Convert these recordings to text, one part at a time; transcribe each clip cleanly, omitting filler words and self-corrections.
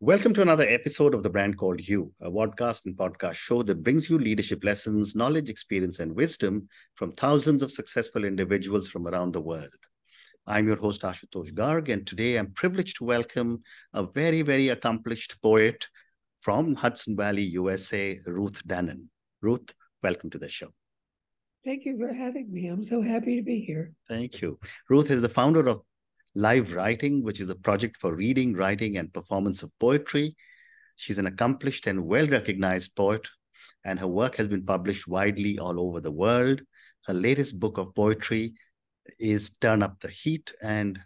Welcome to another episode of The Brand Called You, a podcast and podcast show that brings you leadership lessons, knowledge, experience, and wisdom from thousands of successful individuals from around the world. I'm your host, Ashutosh Garg, and today I'm privileged to welcome a very, very accomplished poet from Hudson Valley, USA, Ruth Danon. Ruth, welcome to the show. Thank you for having me. I'm so happy to be here. Thank you. Ruth is the founder of Live Writing, which is a project for reading, writing, and performance of poetry. She's an accomplished and well-recognized poet, and her work has been published widely all over the world. Her latest book of poetry is Turn Up the Heat, and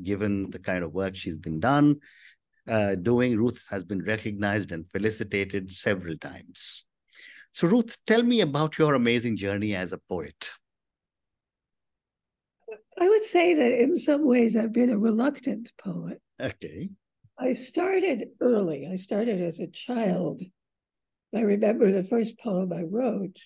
given the kind of work she's been doing, Ruth has been recognized and felicitated several times. So Ruth, tell me about your amazing journey as a poet. I would say that in some ways I've been a reluctant poet. Okay. I started early. I started as a child. I remember the first poem I wrote,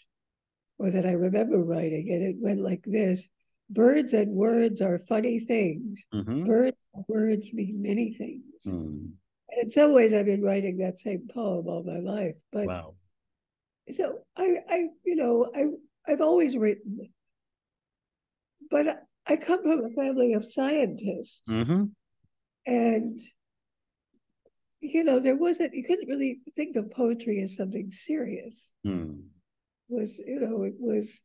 or that I remember writing, and it went like this: birds and words are funny things. Mm-hmm. Birds and words mean many things. Mm. And in some ways I've been writing that same poem all my life. But Wow. so I've always written, but I come from a family of scientists. Mm-hmm. And, you couldn't really think of poetry as something serious. Mm. It was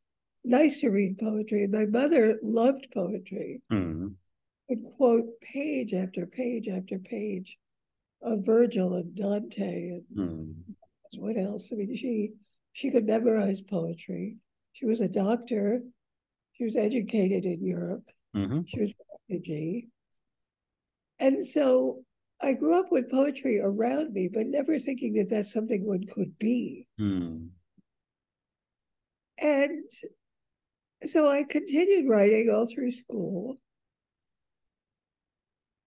nice to read poetry. And my mother loved poetry. Mm. Would quote page after page after page of Virgil and Dante and what else? I mean, she could memorize poetry. She was a doctor. She was educated in Europe. Mm-hmm. She was a refugee. And so I grew up with poetry around me, but never thinking that that's something one could be. Mm. And so I continued writing all through school.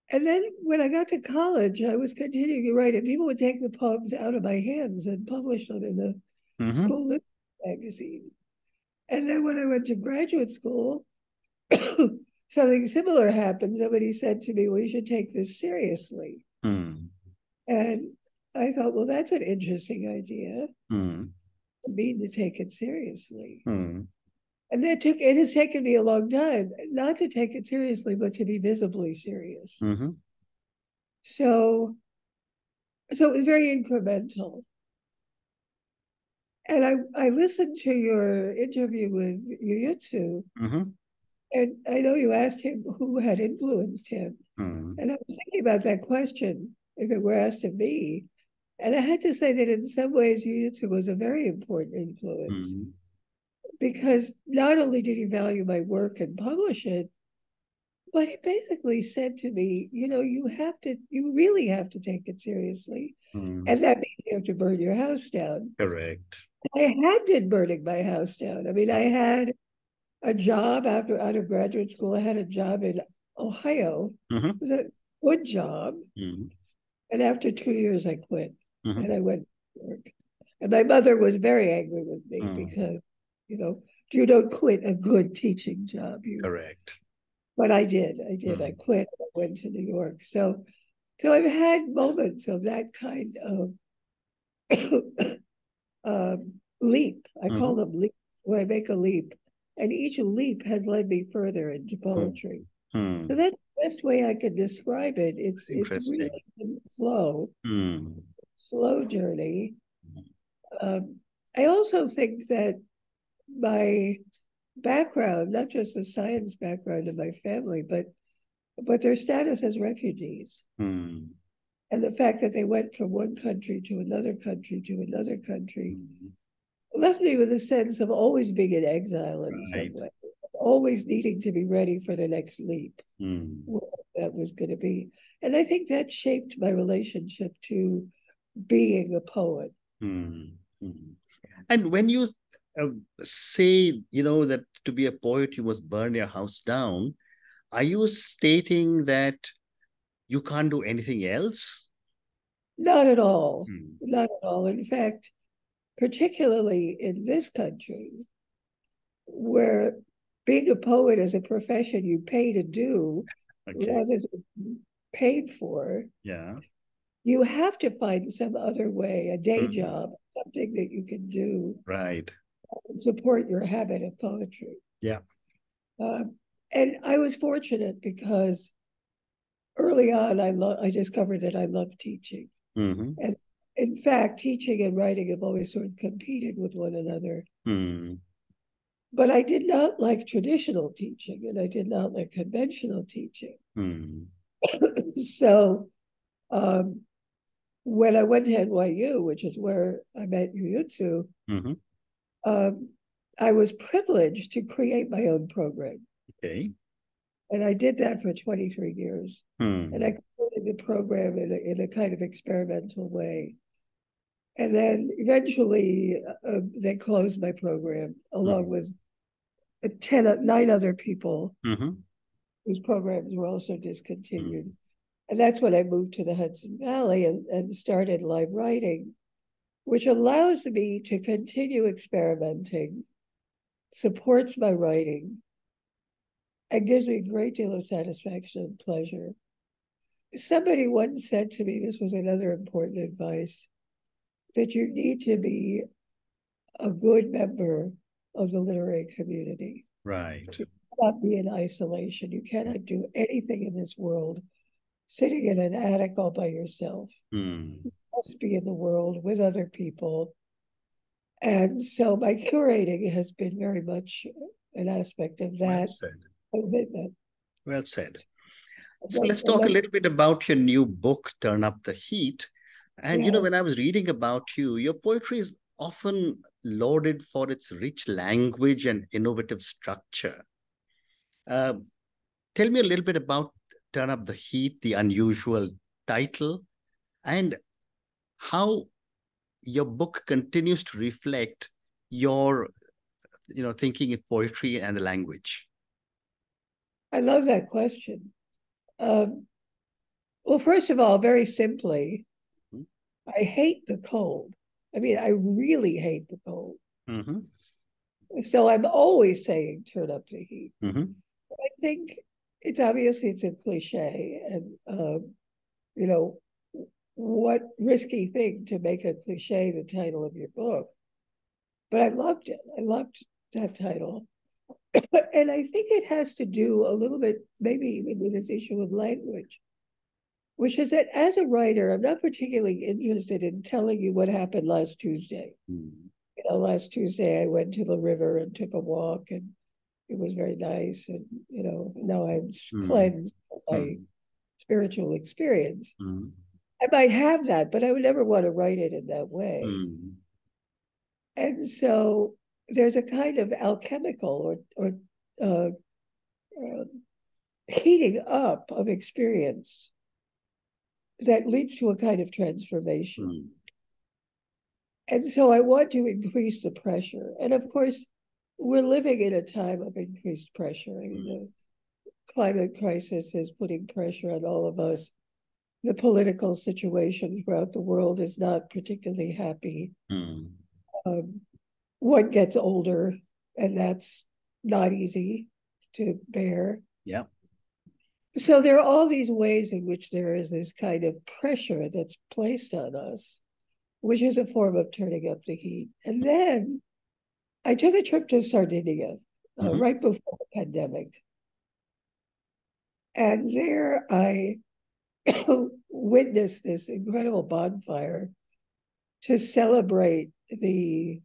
And then when I got to college, I was continuing to write, and people would take the poems out of my hands and publish them in the school literature magazine. And then when I went to graduate school, something similar happened. Somebody said to me, well, you should take this seriously. Mm. And I thought, well, that's an interesting idea. Mm. I mean, to take it seriously. Mm. And it has taken me a long time, not to take it seriously, but to be visibly serious. Mm-hmm. So it was very incremental. And I listened to your interview with Yuyutsu, and I know you asked him who had influenced him. Mm. And I was thinking about that question, if it were asked of me. And I had to say that in some ways, Yuyutsu was a very important influence, because not only did he value my work and publish it, but he basically said to me, you really have to take it seriously. And that means you have to burn your house down. Correct. I had been burning my house down. I mean, I had a job out of graduate school. I had a job in Ohio. It was a good job. And after 2 years, I quit. And I went to work. And my mother was very angry with me because, you don't quit a good teaching job. Correct. But I did. I quit. I went to New York. So I've had moments of that kind of leap. I call them leaps, where I make a leap. And each leap has led me further into poetry. So that's the best way I could describe it. It's really slow journey. I also think that my background, not just the science background of my family, but their status as refugees. And the fact that they went from one country to another country to another country left me with a sense of always being in exile in some way, always needing to be ready for the next leap, what that was going to be. And I think that shaped my relationship to being a poet. And when you say, that to be a poet, you must burn your house down, are you stating that you can't do anything else? Not at all. Not at all. In fact, particularly in this country, where being a poet is a profession you pay to do rather than paid for. Yeah. you have to find some other way, a day Mm-hmm. job, something that you can do Right. and support your habit of poetry. Yeah. And I was fortunate because early on, I discovered that I loved teaching. Mm-hmm. And in fact, teaching and writing have always sort of competed with one another. Mm-hmm. But I did not like traditional teaching and I did not like conventional teaching. Mm-hmm. So um, when I went to NYU, which is where I met Yuyutsu, Mm-hmm. um, I was privileged to create my own program. Okay. And I did that for 23 years. And I Mm-hmm. created the program in a kind of experimental way. And then eventually they closed my program along with 9 other people Mm-hmm. whose programs were also discontinued. Mm-hmm. And that's when I moved to the Hudson Valley and started live writing, which allows me to continue experimenting, supports my writing, and gives me a great deal of satisfaction and pleasure. Somebody once said to me, this was another important advice, that you need to be a good member of the literary community. Right. You cannot be in isolation. You cannot do anything in this world sitting in an attic all by yourself. Mm. You must be in the world with other people. And so my curating has been very much an aspect of Well that said. commitment. Well said. So And let's talk a little bit about your new book, Turn Up the Heat. And, yeah, when I was reading about you, your poetry is often lauded for its rich language and innovative structure. Uh, Tell me a little bit about Turn Up the Heat, the unusual title, and how your book continues to reflect your, thinking in poetry and the language. I love that question. Um, well, first of all, very simply, Mm-hmm. I hate the cold. I mean, I really hate the cold. Mm-hmm. So I'm always saying turn up the heat. Mm-hmm. I think it's a cliche, and you know, what risky thing to make a cliche the title of your book. But I loved it. I loved that title. And I think it has to do a little bit, maybe even with this issue of language, which is that as a writer, I'm not particularly interested in telling you what happened last Tuesday. Mm-hmm. Last Tuesday I went to the river and took a walk, and it was very nice. And now I'm cleansed by Mm-hmm. spiritual experience. Mm-hmm. I might have that, but I would never want to write it in that way. Mm-hmm. And so there's a kind of alchemical or uh, uh, heating up of experience that leads to a kind of transformation. Mm-hmm. And so I want to increase the pressure. And of course, we're living in a time of increased pressure. I mean, the climate crisis is putting pressure on all of us. The political situation throughout the world is not particularly happy. Mm-hmm. Um, one gets older, and that's not easy to bear. Yeah. So there are all these ways in which there is this kind of pressure that's placed on us, which is a form of turning up the heat. And then I took a trip to Sardinia Mm-hmm. right before the pandemic. And there I witnessed this incredible bonfire to celebrate the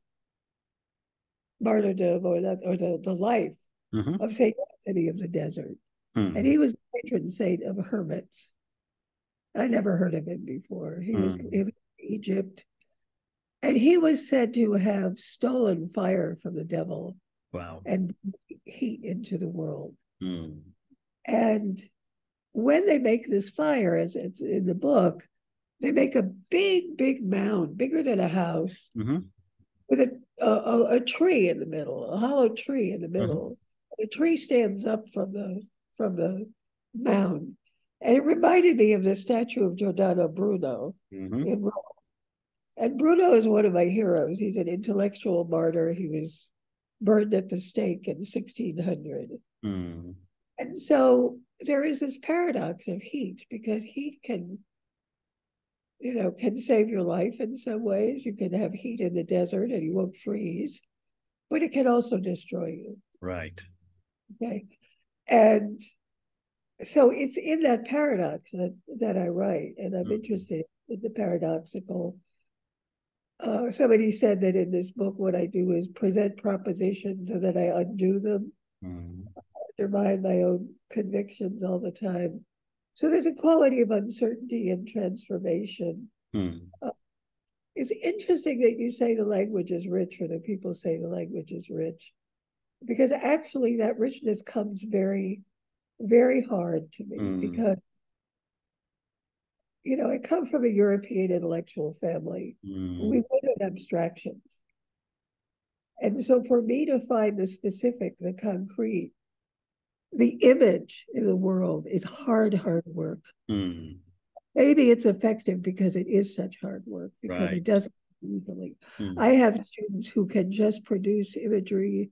martyrdom or the life Mm-hmm. of Saint Anthony of the Desert. And Mm-hmm. he was the patron saint of hermits. I never heard of him before. He was Mm-hmm. in Egypt, and he was said to have stolen fire from the devil Wow. and heat into the world. Mm-hmm. And when they make this fire, as it's in the book, they make a big mound, bigger than a house, Mm-hmm. with a tree in the middle, a hollow tree in the Mm-hmm. middle. The tree stands up from the mound. And it reminded me of the statue of Giordano Bruno Mm-hmm. in Rome. And Bruno is one of my heroes. He's an intellectual martyr. He was burned at the stake in 1600. Mm-hmm. And so there is this paradox of heat, because heat can can save your life in some ways. You can have heat in the desert and you won't freeze, but it can also destroy you. Right. Okay. And so it's in that paradox that I write, and I'm interested in the paradoxical. Somebody said that in this book, what I do is present propositions and then I undo them, undermine my own convictions all the time. So there's a quality of uncertainty and transformation. It's interesting that you say the language is rich, or that people say the language is rich, because actually that richness comes very, very hard to me because, I come from a European intellectual family. We live in abstractions. And so for me to find the specific, the concrete, the image in the world is hard work. Maybe it's effective because it is such hard work, because it doesn't easily. I have students who can just produce imagery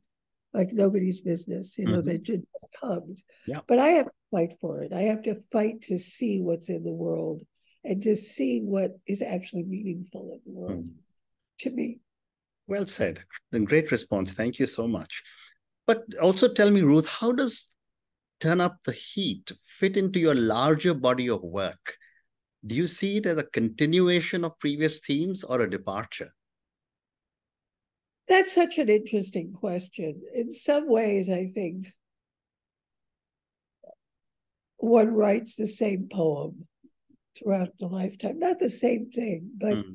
like nobody's business, that just comes. Yeah. But I have to fight for it. I have to fight to see what's in the world and to see what is actually meaningful in the world to me. Well said. Great response. Thank you so much. But also tell me, Ruth, how does Turn Up the Heat fit into your larger body of work? Do you see it as a continuation of previous themes or a departure? That's such an interesting question. In some ways, I think one writes the same poem throughout the lifetime. Not the same thing, but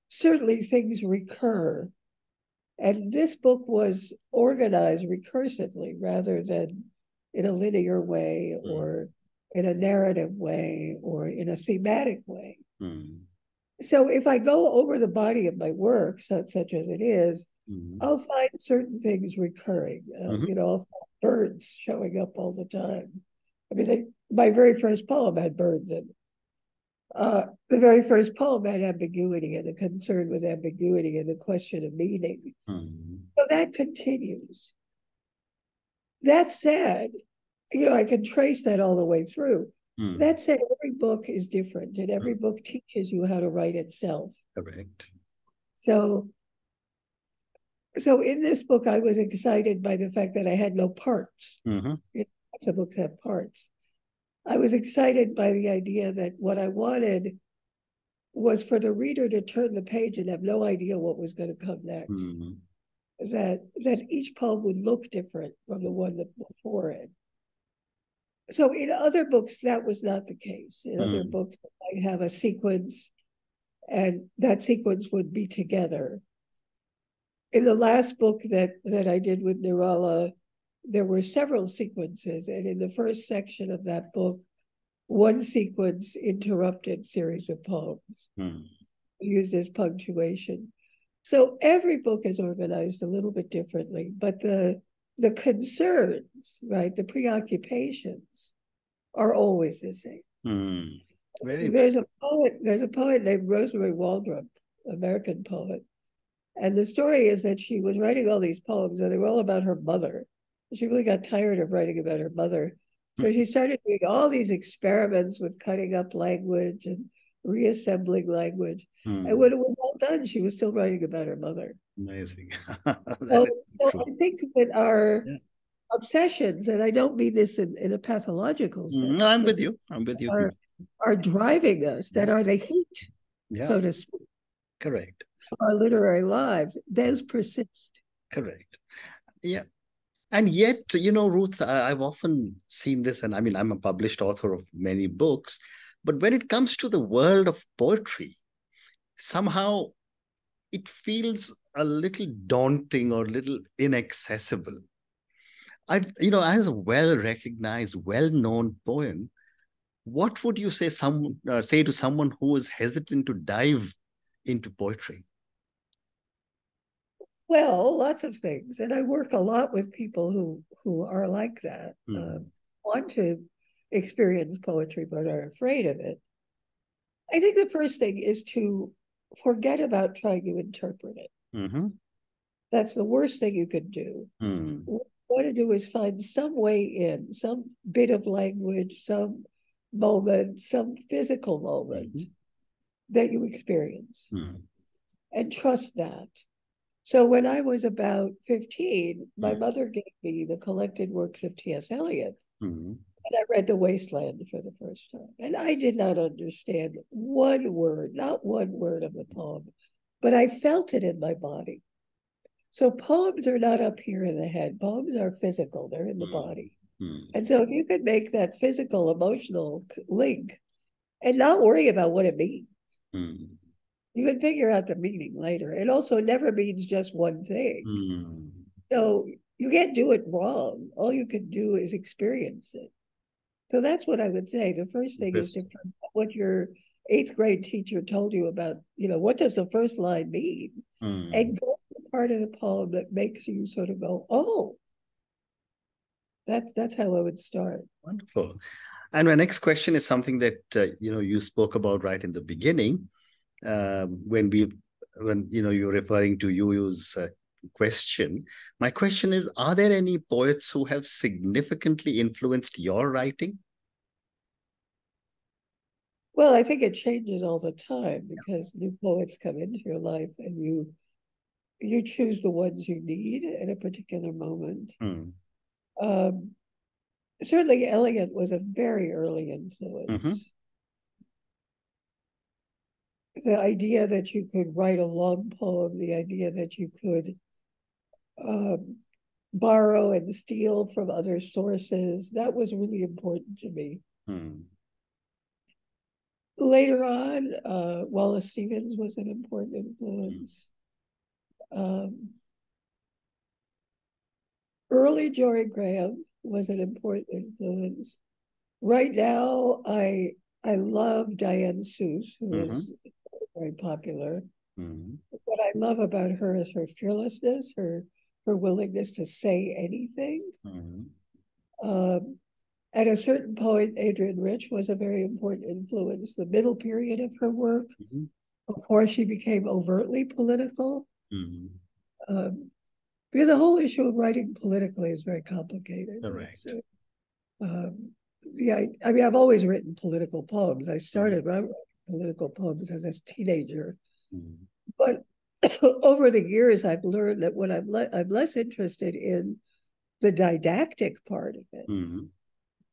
certainly things recur. And this book was organized recursively rather than in a linear way or in a narrative way or in a thematic way. So if I go over the body of my work, such as it is, I'll find certain things recurring. I'll find birds showing up all the time. I mean, my very first poem had birds in it. The very first poem had ambiguity and a concern with ambiguity and a question of meaning. So that continues. That said, I can trace that all the way through. That said, every book is different, and every book teaches you how to write itself. Correct. So in this book, I was excited by the fact that I had no parts. Lots of books have parts. I was excited by the idea that what I wanted was for the reader to turn the page and have no idea what was going to come next. That each poem would look different from the one that before it. So in other books, that was not the case. In other books, I have a sequence, and that sequence would be together. In the last book that I did with Nirala, there were several sequences, and in the first section of that book, one sequence interrupted series of poems used as punctuation. So every book is organized a little bit differently, but the concerns, right, the preoccupations are always the same. There's a poet named Rosemary Waldrop, American poet, and the story is that she was writing all these poems, and they were all about her mother. She really got tired of writing about her mother. So she started doing all these experiments with cutting up language and reassembling language. And when it was all done, she was still writing about her mother. Amazing. So I think that our obsessions, and I don't mean this in a pathological sense. No, I'm with you. Are driving us, that are the heat, so to speak. Correct. Our literary lives, those persist. Correct. Yeah. And yet, Ruth, I've often seen this, and I mean, I'm a published author of many books, but when it comes to the world of poetry, somehow it feels a little daunting or a little inaccessible. As a well-recognized, well-known poem, what would you say to someone who is hesitant to dive into poetry? Well, lots of things. And I work a lot with people who are like that, want to experience poetry, but are afraid of it. I think the first thing is to forget about trying to interpret it. That's the worst thing you could do. What you want to do is find some way in, some bit of language, some moment, some physical moment that you experience Mm. and trust that. So when I was about 15, my Mm. mother gave me the collected works of T.S. Eliot. Mm. And I read The Wasteland for the first time. And I did not understand one word, not one word of the poem, but I felt it in my body. So poems are not up here in the head. Poems are physical, they're in the Mm. body. Mm. And so if you can make that physical, emotional link and not worry about what it means, Mm. you can figure out the meaning later. It also never means just one thing. Mm. So you can't do it wrong. All you can do is experience it. So that's what I would say. The first thing is to Interesting. what your eighth grade teacher told you about, what does the first line mean? Mm. And go to the part of the poem that makes you sort of go, oh, that's how I would start. Wonderful. And my next question is something that you spoke about right in the beginning, when you're referring to Yu's question. My question is: are there any poets who have significantly influenced your writing? Well, I think it changes all the time because new poets come into your life and you choose the ones you need at a particular moment. Mm. Um, Certainly Eliot was a very early Mm-hmm. influence. The idea that you could write a long poem, the idea that you could um, borrow and steal from other sources, that was really important to me. Mm. Later on, Wallace Stevens was an important Mm. influence. Um, Early Jory Graham was an important influence. Right now, I love Diane Seuss, who Mm-hmm. is very popular. Mm. What I love about her is her fearlessness, her willingness to say anything. Mm. Um, at a certain point, Adrienne Rich was a very important influence. The middle period of her work, Mm. before she became overtly political, Mm. um, because the whole issue of writing politically is very complicated. It's, Correct. um, yeah, I mean, I've always written political poems. I Mm. started writing political poems as a teenager, Mm. but over the years, I've learned that what I'm less interested in the didactic part of it Mm.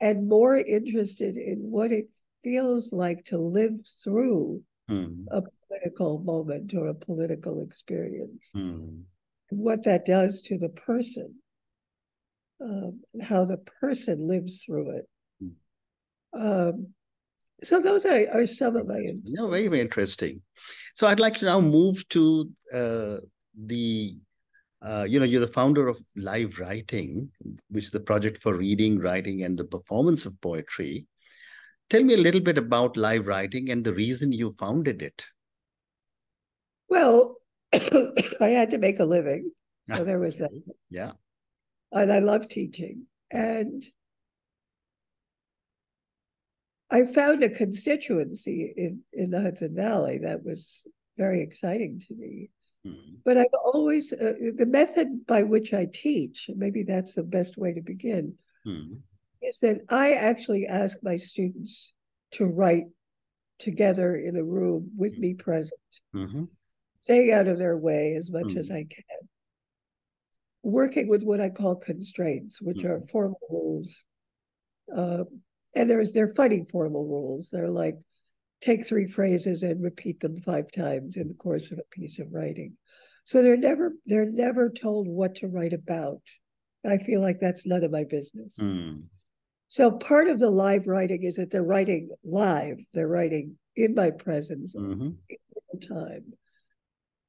and more interested in what it feels like to live through Mm. a political moment or a political experience, Mm. and what that does to the person, how the person lives through it. Mm. Um, so those are some of my Interesting. Yeah, very, influences. very interesting. So I'd like to now move to the you're the founder of Live Writing, which is the project for reading, writing, and the performance of poetry. Tell me a little bit about Live Writing and the reason you founded it. Well, I had to make a living, so Ah, there was that, okay. Yeah. and I love teaching, and I found a constituency in the Hudson Valley that was very exciting to me. Mm. But I've always, the method by which I teach, maybe that's the best way to begin, Mm. is that I actually ask my students to write together in a room with me present, Mm-hmm. staying out of their way as much as Mm. I can, working with what I call constraints, which are Mm. formal rules. Uh, and they're funny formal rules. They're like, take three phrases and repeat them 5 times in the course of a piece of writing. So they're never told what to write about. I feel like that's none of my business. Mm. So part of the live writing is that they're writing live. They're writing in my presence Mm-hmm. in real time.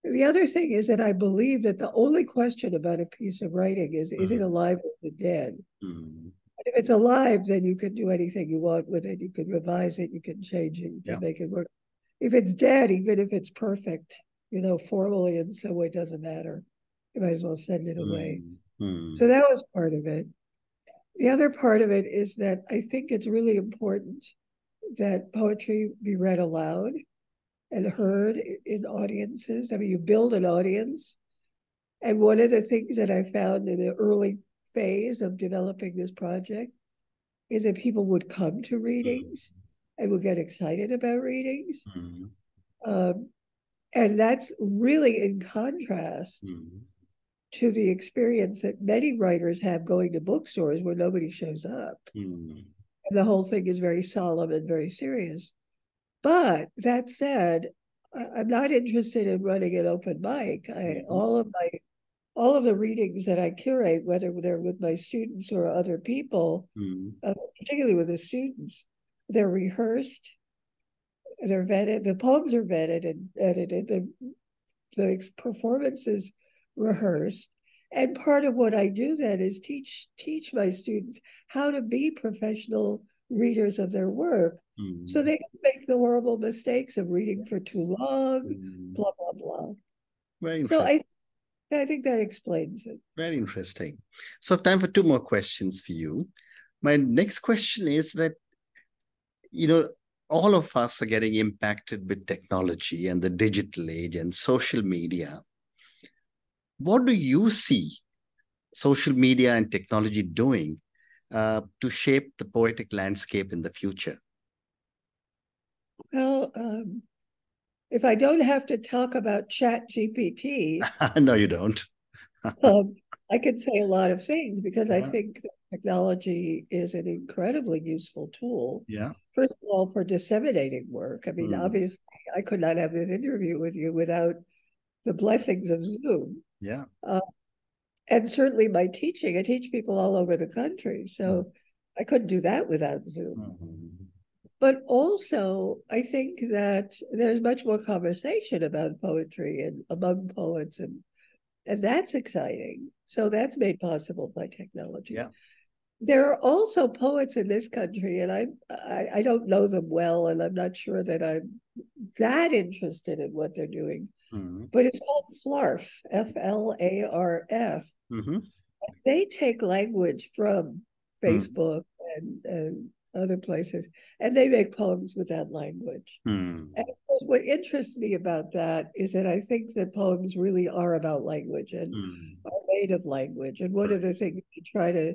The other thing is that I believe that the only question about a piece of writing is it Mm. alive or is it dead? Mm. If it's alive, then you can do anything you want with it. You can revise it, you can change it, you Yeah. can make it work. If it's dead, even if it's perfect, formally in some way, it doesn't matter. You might as well send it away. Mm. Mm. So that was part of it. The other part of it is that I think it's really important that poetry be read aloud and heard in audiences. I mean, you build an audience. And one of the things that I found in the early phase of developing this project is that people would come to Mm. readings and would get excited about readings. Mm. And that's really in contrast to the experience that many writers have going to bookstores where nobody shows up. And the whole thing is very solemn and very serious. But that said, I'm not interested in running an open mic. All of the readings that I curate, whether they're with my students or other people, particularly with the students, they're rehearsed, they're vetted, the poems are vetted and edited, the performance is rehearsed. And part of what I do then is teach my students how to be professional readers of their work, so they don't make the horrible mistakes of reading for too long, blah, blah, blah. Very so interesting. I think that explains it. Very interesting. So I have time for 2 more questions for you. My next question is that, all of us are getting impacted with technology and the digital age and social media. What do you see social media and technology doing to shape the poetic landscape in the future? Well, if I don't have to talk about ChatGPT, No, you don't. I could say a lot of things, because I think that technology is an incredibly useful tool. Yeah. First of all, for disseminating work. I mean, obviously, I could not have this interview with you without the blessings of Zoom. Yeah. And certainly my teaching, I teach people all over the country, so I couldn't do that without Zoom. But also, I think that there's much more conversation about poetry and among poets, and that's exciting. So that's made possible by technology. Yeah. There are also poets in this country, and I don't know them well, and I'm not sure that I'm that interested in what they're doing. But it's called FLARF, FLARF. They take language from Facebook and other places, and they make poems with that language. And what interests me about that is that I think that poems really are about language and are made of language. And one of the things I try to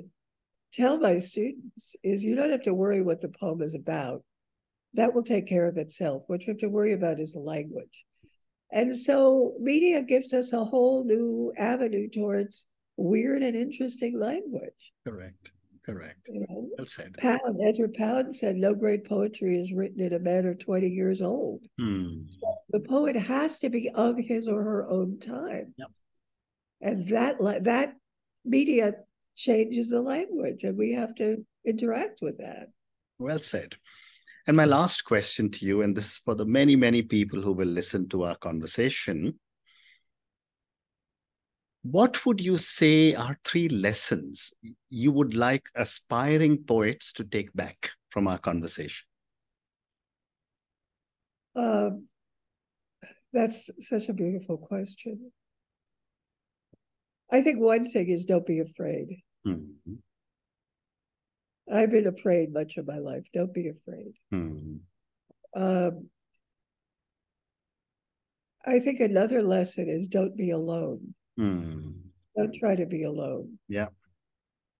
tell my students is, you don't have to worry what the poem is about. That will take care of itself. What you have to worry about is the language. And so media gives us a whole new avenue towards weird and interesting language. Correct. Well said. Edward Pound said, no great poetry is written in a matter 20 years old. The poet has to be of his or her own time. Yep. And that media changes the language, and we have to interact with that. Well said. And my last question to you, and this is for the many, many people who will listen to our conversation. What would you say are 3 lessons you would like aspiring poets to take back from our conversation? That's such a beautiful question. I think one thing is, don't be afraid. I've been afraid much of my life. Don't be afraid. I think another lesson is, don't be alone. Don't try to be alone. Yeah.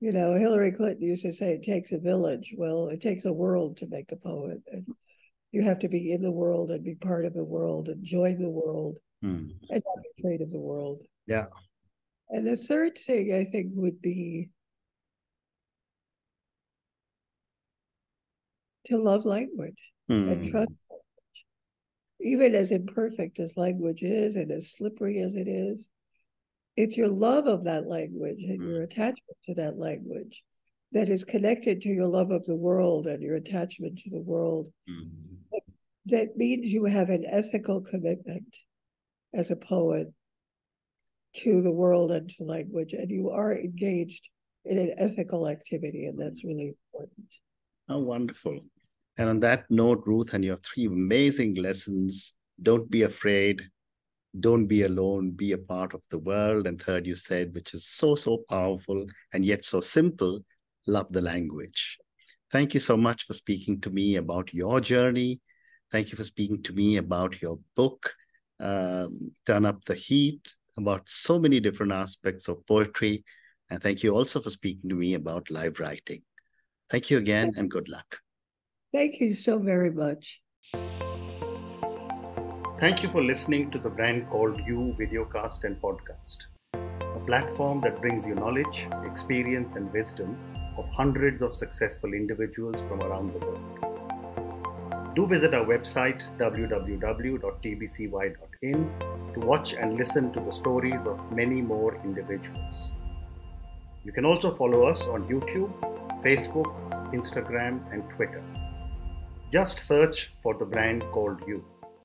Hillary Clinton used to say, it takes a village. Well, it takes a world to make a poet. And you have to be in the world and be part of the world and join the world and not be afraid of the world. Yeah. And the third thing, I think, would be to love language and trust language. Even as imperfect as language is and as slippery as it is, it's your love of that language and your attachment to that language that is connected to your love of the world and your attachment to the world. That means you have an ethical commitment as a poet to the world and to language, and you are engaged in an ethical activity, and that's really important. Oh, wonderful. And on that note, Ruth, and your 3 amazing lessons: don't be afraid, don't be alone, be a part of the world. And third, you said, which is so, so powerful and yet so simple, love the language. Thank you so much for speaking to me about your journey. Thank you for speaking to me about your book, Turn Up the Heat, about so many different aspects of poetry. And thank you also for speaking to me about live writing. Thank you again, and good luck. Thank you so very much. Thank you for listening to the brand called You Videocast and Podcast, a platform that brings you knowledge, experience, and wisdom of hundreds of successful individuals from around the world. Do visit our website www.tbcy.in to watch and listen to the stories of many more individuals. You can also follow us on YouTube, Facebook, Instagram, and Twitter. Just search for the brand called You.